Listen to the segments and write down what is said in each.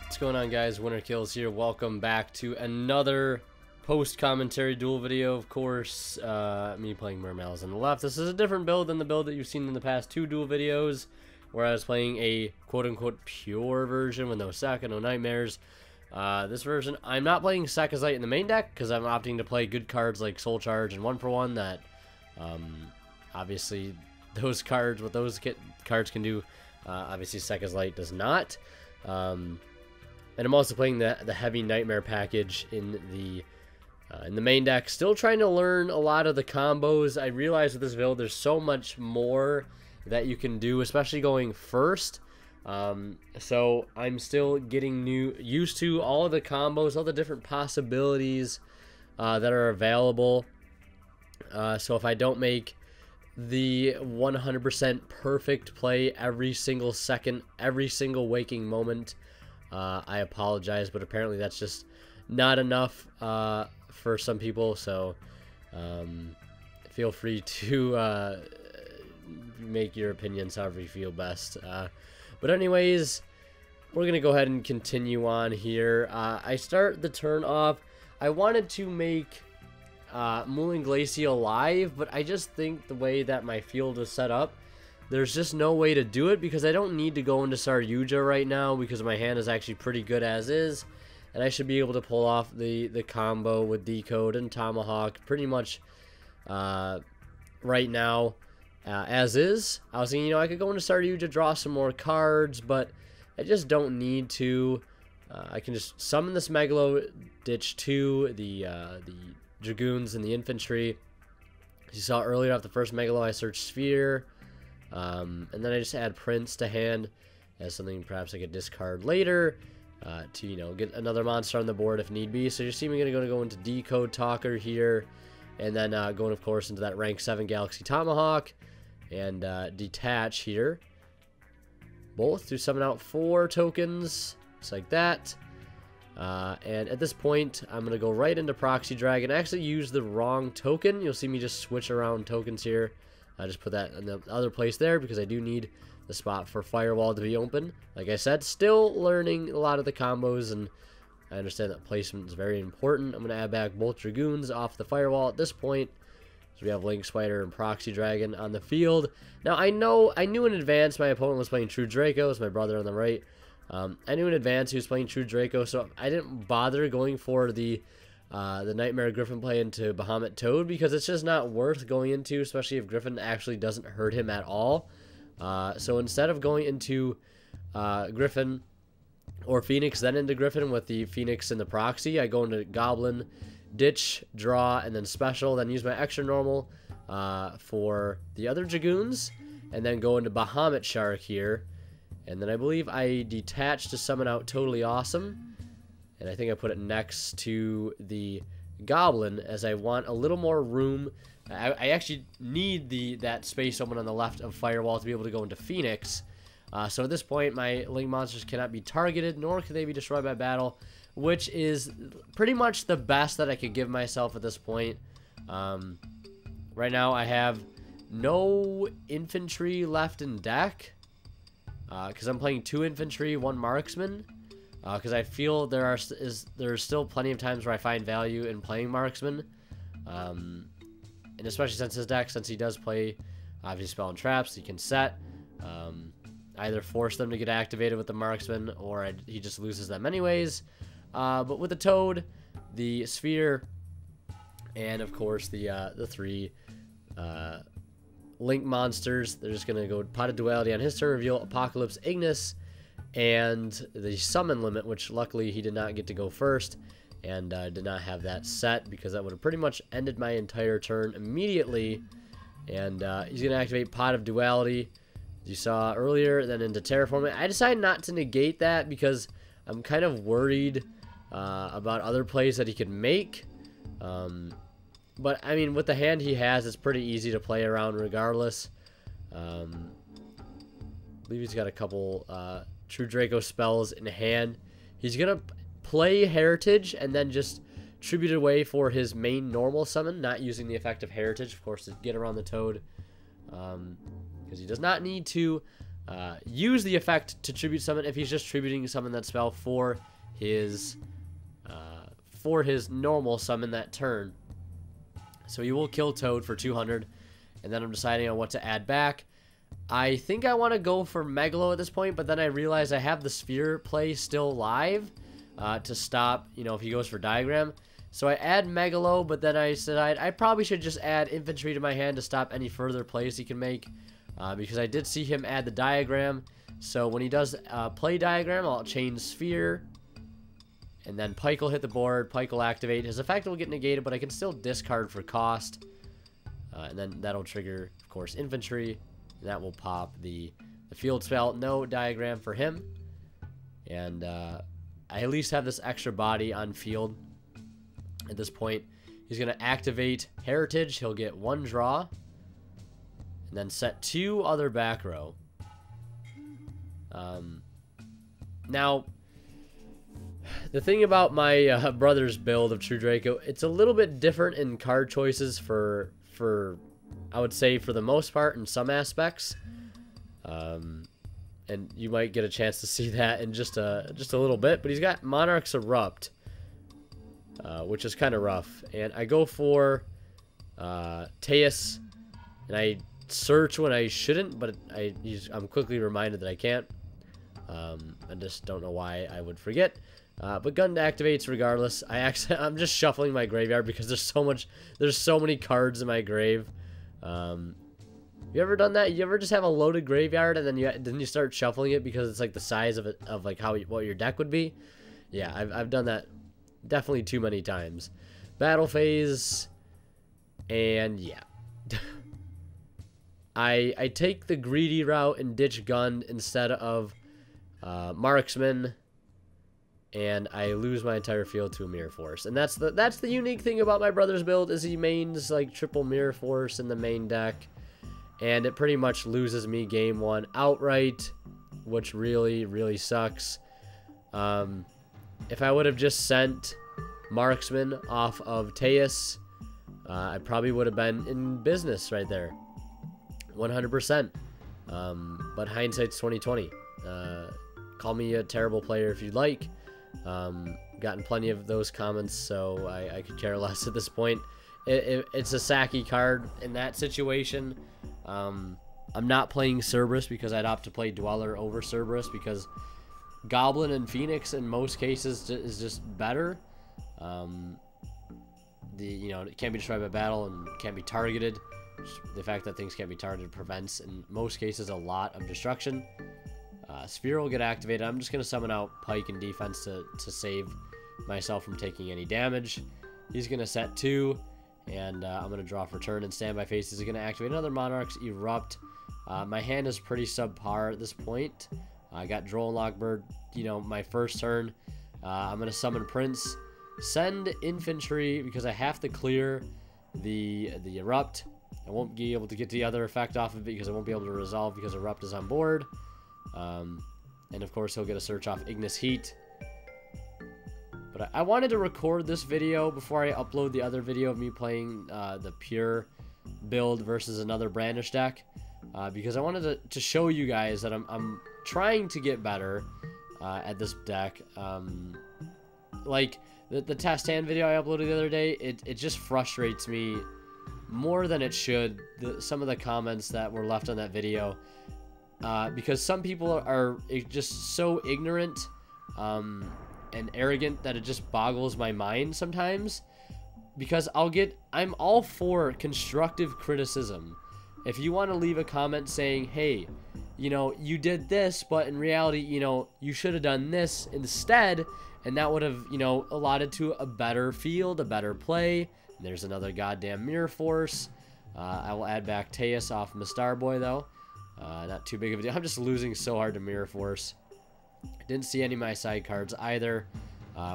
What's going on, guys? Winter Kills here. Welcome back to another post-commentary duel video. Of course, me playing Mermails on the left. This is a different build than the build that you've seen in the past two duel videos, where I was playing a quote-unquote pure version with no Saka, no Knightmares. This version, I'm not playing Sakazite in the main deck because I'm opting to play good cards like Soul Charge and 1-for-1 that, obviously, those cards, what those cards can do, obviously Sakazite does not. And I'm also playing the heavy Knightmare package in the main deck. Still trying to learn a lot of the combos. I realize with this build there's so much more that you can do, especially going first. So I'm still getting used to all of the combos, all the different possibilities that are available. So if I don't make the 100% perfect play every single second, every single waking moment, I apologize, but apparently that's just not enough for some people, so feel free to make your opinions however you feel best. But anyways, we're going to go ahead and continue on here. I start the turn off. I wanted to make Moulin Glacier live, but I just think the way that my field is set up, there's just no way to do it because I don't need to go into Saryuja right now because my hand is actually pretty good as is. And I should be able to pull off the combo with Decode and Tomahawk pretty much right now as is. I was thinking, I could go into Saryuja, draw some more cards, but I just don't need to. I can just summon this Megalo, ditch two, the Dragoons and the Infantry. As you saw earlier off the first Megalo, I searched Sphere. And then I just add Prince to hand as something perhaps I could discard later to, get another monster on the board if need be. So you see me going to go into Decode Talker here, and then going, of course, into that rank 7 Galaxy Tomahawk, and detach here. Both to summon out 4 tokens, just like that. And at this point, I'm going to go right into Proxy Dragon. I actually used the wrong token. You'll see me just switch around tokens here. I just put that in the other place there because I do need the spot for Firewall to be open. Like I said, still learning a lot of the combos, and I understand that placement is very important. I'm going to add back both Dragoons off the Firewall at this point. So we have Link Spider and Proxy Dragon on the field. Now, I knew in advance my opponent was playing True Draco. It's my brother on the right. I knew in advance he was playing True Draco, so I didn't bother going for the Knightmare Griffin play into Bahamut Toad because it's just not worth going into, especially if Griffin actually doesn't hurt him at all. So instead of going into Griffin or Phoenix, then into Griffin with the Phoenix and the Proxy, I go into Goblin, ditch, draw, and then special, then use my extra normal for the other Dragoons, and then go into Bahamut Shark here. And then I believe I detach to summon out Totally Awesome. And I think I put it next to the Goblin as I want a little more room. I actually need that space open on the left of Firewall to be able to go into Phoenix. So at this point, my Link monsters cannot be targeted, nor can they be destroyed by battle, which is pretty much the best that I could give myself at this point. Right now, I have no infantry left in deck because I'm playing 2 infantry, 1 marksman. Because I feel there's still plenty of times where I find value in playing marksman, and especially since he does play obviously spell and traps, he can set either force them to get activated with the marksman, or he just loses them anyways. But with the Toad, the Sphere, and of course the 3 Link monsters, they're just gonna go Pot of Duality on his turn, reveal Apocalypse Ignis, and the summon limit, which luckily he did not get to go first, and did not have that set because that would have pretty much ended my entire turn immediately. And he's going to activate Pot of Duality, as you saw earlier, then into Terraforming. I decided not to negate that because I'm kind of worried about other plays that he could make. But, I mean, with the hand he has, it's pretty easy to play around regardless. I believe he's got a couple True Draco spells in hand. He's going to play Heritage and then just tribute away for his main normal summon, not using the effect of Heritage, of course, to get around the Toad. Because he does not need to use the effect to tribute summon if he's just tributing summon that spell for his normal summon that turn. So he will kill Toad for 200, and then I'm deciding on what to add back. I think I want to go for Megalo at this point, but then I realize I have the Sphere play still live to stop, you know, if he goes for Diagram. So I add Megalo, but then I said I probably should just add Infantry to my hand to stop any further plays he can make, because I did see him add the Diagram. So when he does play Diagram, I'll chain Sphere, and then Pike will hit the board, Pike will activate. His effect will get negated, but I can still discard for cost. And then that'll trigger, of course, Infantry. And that will pop the field spell. No Diagram for him. And I at least have this extra body on field. At this point, he's going to activate Heritage. He'll get 1 draw. And then set 2 other back row. Now, the thing about my brother's build of True Draco, it's a little bit different in card choices for I would say for the most part in some aspects. And you might get a chance to see that in just a little bit. But he's got Monarch's Erupt, which is kind of rough. And I go for Teus, and I search when I shouldn't, but I'm quickly reminded that I can't. I just don't know why I would forget. But Gun activates regardless. I'm just shuffling my graveyard because there's so many cards in my grave. You ever done that? You ever just have a loaded graveyard and then you start shuffling it because it's like the size of like what your deck would be? Yeah, I've done that definitely too many times. Battle phase, and yeah. I take the greedy route and ditch Gun instead of Marksman, and I lose my entire field to a Mirror Force. And that's the unique thing about my brother's build, is he mains like triple Mirror Force in the main deck, and it pretty much loses me game 1 outright, which really sucks. If I would have just sent Marksman off of Teus, I probably would have been in business right there, 100%. But hindsight's 2020. Call me a terrible player if you'd like. Gotten plenty of those comments, so I could care less at this point. It's a sacky card in that situation. I'm not playing Cerberus because I'd opt to play Dweller over Cerberus, because Goblin and Phoenix in most cases is just better. It can't be destroyed by battle and can't be targeted. The fact that things can't be targeted prevents, in most cases, a lot of destruction. Sphere will get activated. I'm just going to summon out Pike in defense to save myself from taking any damage. He's going to set 2, and I'm going to draw for turn, and standby phase is going to activate another Monarch's Erupt. My hand is pretty subpar at this point. I got Droll and Lockbird, my first turn. I'm going to summon Prince, send Infantry because I have to clear the Erupt. I won't be able to get the other effect off of it because I won't be able to resolve because Erupt is on board. And of course he'll get a search off Ignis Heat. But I wanted to record this video before I upload the other video of me playing the pure build versus another Brandish deck, because I wanted to show you guys that I'm trying to get better at this deck. Like the test hand video I uploaded the other day, it just frustrates me more than it should, some of the comments that were left on that video, because some people are just so ignorant and arrogant that it just boggles my mind sometimes. Because I'm all for constructive criticism. If you want to leave a comment saying, hey, you did this, but in reality, you should have done this instead, and that would have, allotted to a better field, a better play. There's another goddamn Mirror Force. I will add back Teus off Mistar Boy, though. Not too big of a deal. I'm just losing so hard to Mirror Force. Didn't see any of my side cards either,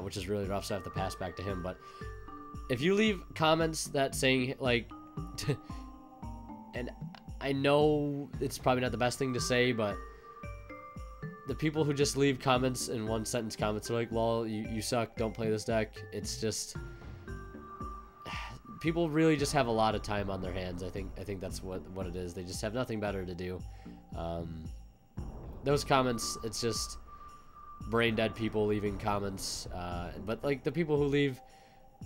which is really rough, so I have to pass back to him. But if you leave comments that saying, like, and I know it's probably not the best thing to say, but the people who just leave comments in one sentence comments are like, lol, you suck, don't play this deck. It's just, people really just have a lot of time on their hands. I think that's what it is. They just have nothing better to do. those comments, it's just brain dead people leaving comments. But like the people who leave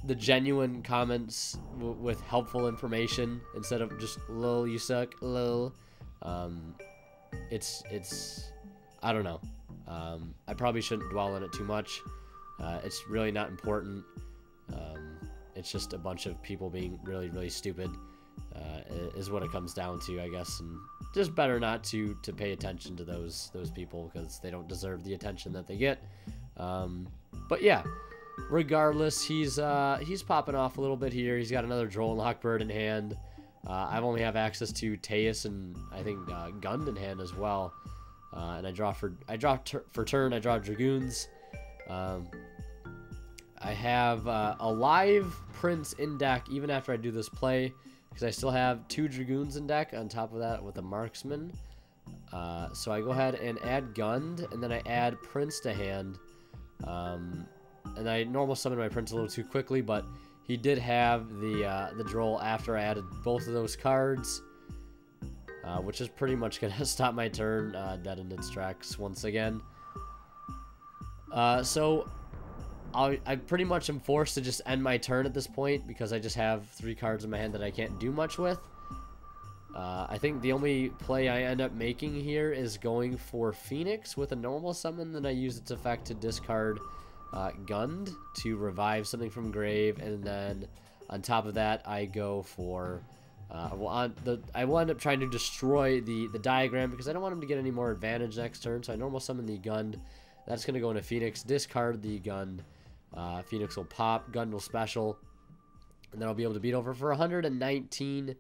the genuine comments with helpful information instead of just lol you suck lol, it's I don't know. I probably shouldn't dwell on it too much. It's really not important. It's just a bunch of people being really stupid, is what it comes down to, I guess. And just better not to pay attention to those people, because they don't deserve the attention that they get. But yeah, regardless, he's popping off a little bit here. He's got another Droll and Lockbird in hand. I only have access to Teus and I think Gund in hand as well. And I draw for turn. I draw Dragoons. I have a live Prince in deck even after I do this play, because I still have 2 Dragoons in deck on top of that with a Marksman. So I go ahead and add Gund, and then I add Prince to hand. And I normal summon my Prince a little too quickly, but he did have the Droll after I added both of those cards, which is pretty much going to stop my turn dead in its tracks once again. So I pretty much am forced to just end my turn at this point, because I just have 3 cards in my hand that I can't do much with. I think the only play I end up making here is going for Phoenix with a normal summon, then I use its effect to discard Gund to revive something from grave, and then on top of that I go for I will end up trying to destroy the diagram, because I don't want him to get any more advantage next turn. So I normal summon the Gund. That's going to go into Phoenix, discard the Gund. Phoenix will pop, Gund will special, and then I'll be able to beat over for 119.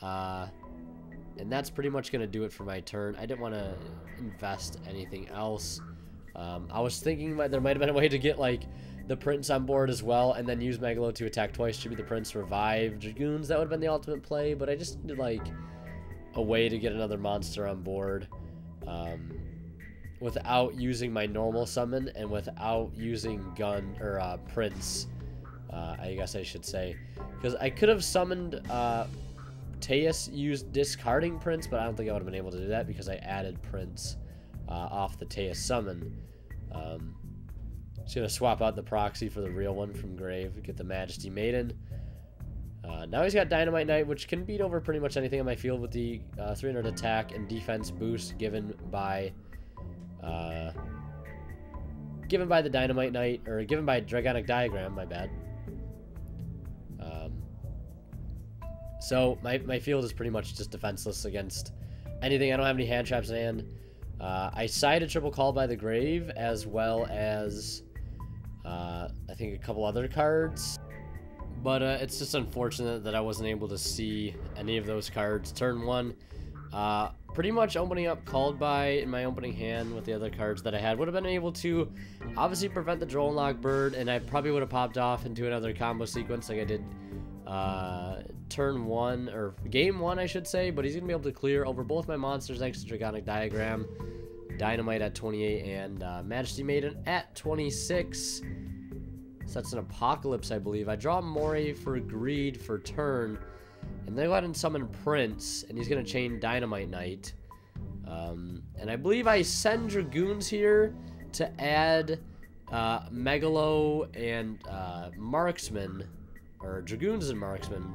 And that's pretty much going to do it for my turn. I didn't want to invest anything else. I was thinking there might have been a way to get like the Prince on board as well, and then use Megalo to attack twice, tribute the Prince, revive Dragoons. That would have been the ultimate play, but I just needed like a way to get another monster on board without using my normal summon and without using Prince, I guess I should say, because I could have summoned Teus used discarding Prince, but I don't think I would have been able to do that because I added Prince off the Teus summon. Just gonna swap out the proxy for the real one from grave, get the Majesty Maiden. Now he's got Dynamite Knight, which can beat over pretty much anything on my field with the 300 attack and defense boost given by the Dynamite Knight, or given by Dragonic Diagram, my bad. So my field is pretty much just defenseless against anything. I don't have any hand traps in hand. I side a triple call by the grave, as well as I think a couple other cards. But it's just unfortunate that I wasn't able to see any of those cards. Turn 1, pretty much opening up called by in my opening hand with the other cards that I had. Would have been able to obviously prevent the Droll and Lockbird, and I probably would have popped off into another combo sequence like I did turn 1, or game 1 I should say. But he's going to be able to clear over both my monsters thanks to Dragonic Diagram, Dynamite at 28, and Majesty Maiden at 26. So that's an Apocalypse, I believe. I draw Moray for Greed for turn, and then I go ahead and summon Prince, and he's going to chain Dynamite Knight. And I believe I send Dragoons here to add Megalo and Marksman, or Dragoons and Marksman.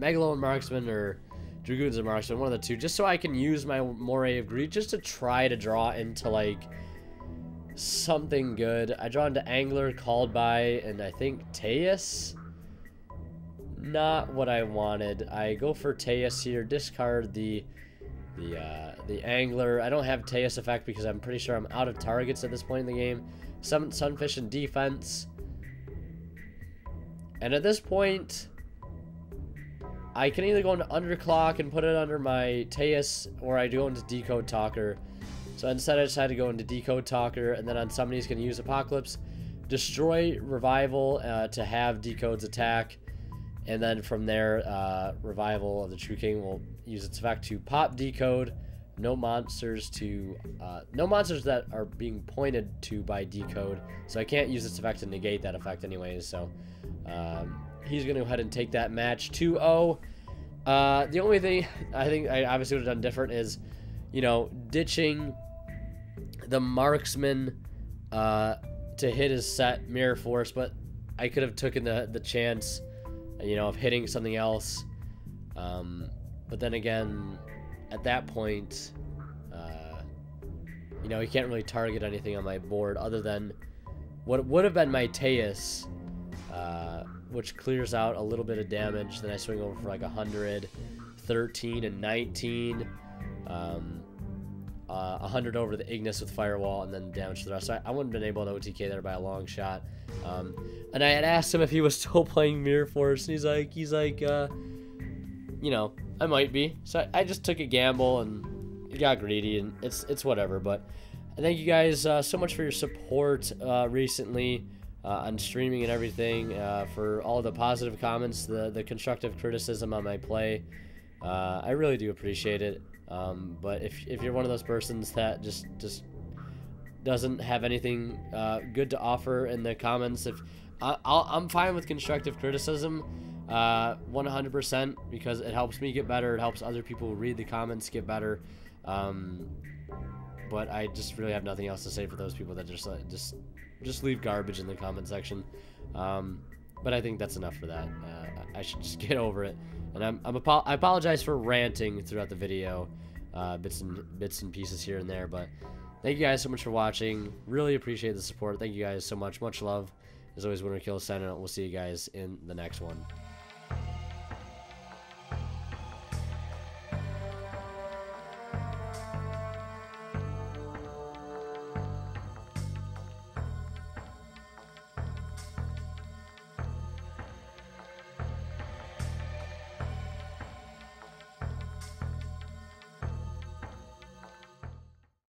Megalo and Marksman, or Dragoons and Marksman, one of the two, just so I can use my Moray of Greed just to try to draw into like something good. I draw into Angler, called by, and I think Teus. Not what I wanted. I go for Teus here, discard the Angler. I don't have Teus effect because I'm pretty sure I'm out of targets at this point in the game. Summon Sunfish in defense. And at this point, I can either go into Underclock and put it under my Teus, or I go into Decode Talker. So instead I decided to go into Decode Talker, and then on summon he's going to use Apocalypse, destroy Revival to have Decode's attack, and then from there, Revival of the True King will use its effect to pop Decode. No monsters that are being pointed to by Decode, so I can't use its effect to negate that effect anyways. So he's going to go ahead and take that match 2-0. The only thing I think I obviously would have done different is you know, ditching the marksman to hit his set mirror force, but I could have taken the chance, you know, of hitting something else. But then again, at that point, you know, he can't really target anything on my board other than what would have been my Teus, which clears out a little bit of damage. Then I swing over for like 100, 13, and 19. 100 over the Ignis with Firewall, and then damage to the rest. So I wouldn't have been able to OTK there by a long shot. And I had asked him if he was still playing Mirror Force, and he's like, you know, I might be. So I just took a gamble and got greedy, and it's whatever. But thank you guys so much for your support recently on streaming and everything, for all the positive comments, the constructive criticism on my play. I really do appreciate it. But if you're one of those persons that just doesn't have anything good to offer in the comments, I'm fine with constructive criticism 100%, because it helps me get better. It helps other people who read the comments get better. But I just really have nothing else to say for those people that just leave garbage in the comment section. But I think that's enough for that. I should just get over it. And I apologize for ranting throughout the video, bits and pieces here and there. But thank you guys so much for watching. Really appreciate the support. Thank you guys so much. Much love. As always, winner kill signing out. We'll see you guys in the next one.